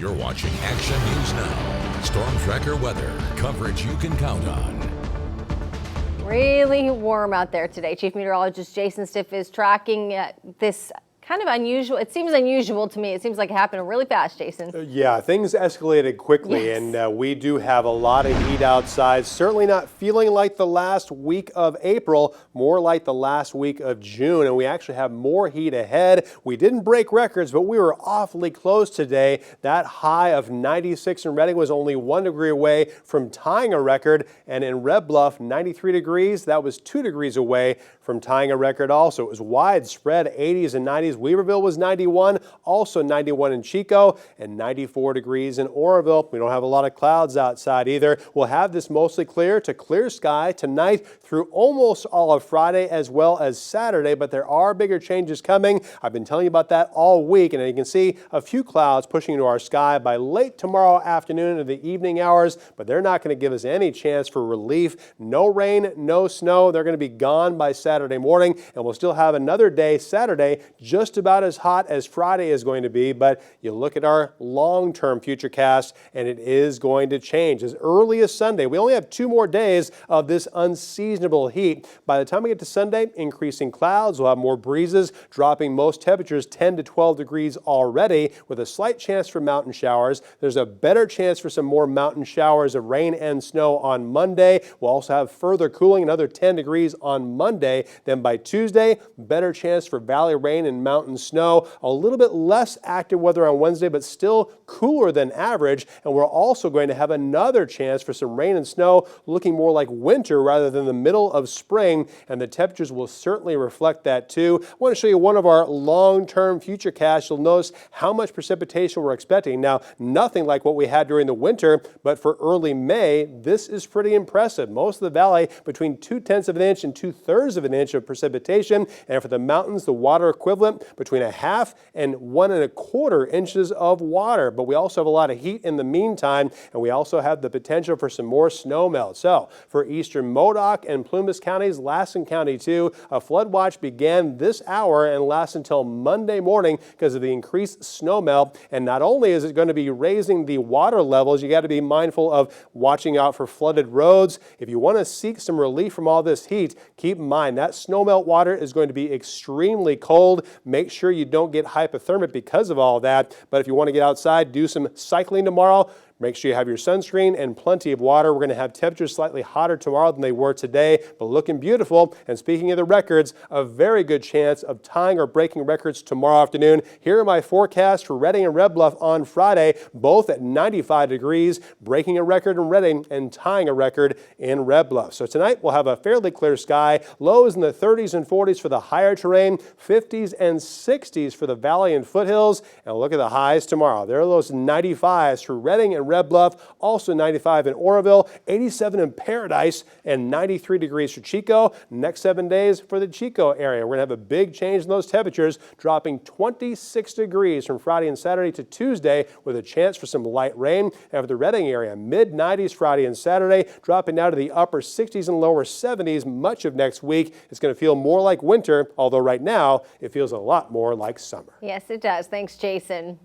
You're watching Action News Now. Storm Tracker weather. Coverage you can count on. Really warm out there today. Chief Meteorologist Jason Stiff is tracking this kind of unusual. It seems unusual to me. It seems like it happened really fast, Jason. Yeah, things escalated quickly, yes. And we do have a lot of heat outside. Certainly not feeling like the last week of April, more like the last week of June. And we actually have more heat ahead. We didn't break records, but we were awfully close today. That high of 96 in Redding was only 1 degree away from tying a record. And in Red Bluff, 93 degrees, that was 2 degrees away from tying a record also. It was widespread, 80s and 90s. Weaverville was 91, also 91 in Chico, and 94 degrees in Oroville. We don't have a lot of clouds outside either. We'll have this mostly clear to clear sky tonight through almost all of Friday as well as Saturday, but there are bigger changes coming. I've been telling you about that all week, and you can see a few clouds pushing into our sky by late tomorrow afternoon into the evening hours, but they're not going to give us any chance for relief. No rain, no snow. They're going to be gone by Saturday morning, and we'll still have another day, Saturday, just about as hot as Friday is going to be, but you look at our long-term futurecast and it is going to change. As early as Sunday, we only have 2 more days of this unseasonable heat. By the time we get to Sunday, increasing clouds, we'll have more breezes, dropping most temperatures 10 to 12 degrees already with a slight chance for mountain showers. There's a better chance for some more mountain showers of rain and snow on Monday. We'll also have further cooling, another 10 degrees on Monday. Then by Tuesday, better chance for valley rain and mountain snow. A little bit less active weather on Wednesday, but still cooler than average. And we're also going to have another chance for some rain and snow, looking more like winter rather than the middle of spring. And the temperatures will certainly reflect that too. I want to show you one of our long-term futurecasts. You'll notice how much precipitation we're expecting. Now, nothing like what we had during the winter, but for early May, this is pretty impressive. Most of the valley between 0.2 of an inch and 2/3 of an inch of precipitation. And for the mountains, the water equivalent between 1/2 and 1 1/4 inches of water. But we also have a lot of heat in the meantime, and we also have the potential for some more snow melt. So for eastern Modoc and Plumas counties, Lassen County too, a flood watch began this hour and lasts until Monday morning because of the increased snow melt. And not only is it going to be raising the water levels, you got to be mindful of watching out for flooded roads. If you want to seek some relief from all this heat, keep in mind that snow melt water is going to be extremely cold. Make sure you don't get hypothermic because of all that. But if you want to get outside, do some cycling tomorrow. Make sure you have your sunscreen and plenty of water. We're going to have temperatures slightly hotter tomorrow than they were today, but looking beautiful. And speaking of the records, a very good chance of tying or breaking records tomorrow afternoon. Here are my forecasts for Redding and Red Bluff on Friday, both at 95 degrees, breaking a record in Redding and tying a record in Red Bluff. So tonight we'll have a fairly clear sky, lows in the 30s and 40s for the higher terrain, 50s and 60s for the valley and foothills. And look at the highs tomorrow. There are those 95s for Redding and Red Bluff, also 95 in Oroville, 87 in Paradise, and 93 degrees for Chico. Next 7 days for the Chico area. We're going to have a big change in those temperatures, dropping 26 degrees from Friday and Saturday to Tuesday with a chance for some light rain. And for the Redding area, mid-90s Friday and Saturday, dropping down to the upper 60s and lower 70s much of next week. It's going to feel more like winter, although right now it feels a lot more like summer. Yes, it does. Thanks, Jason.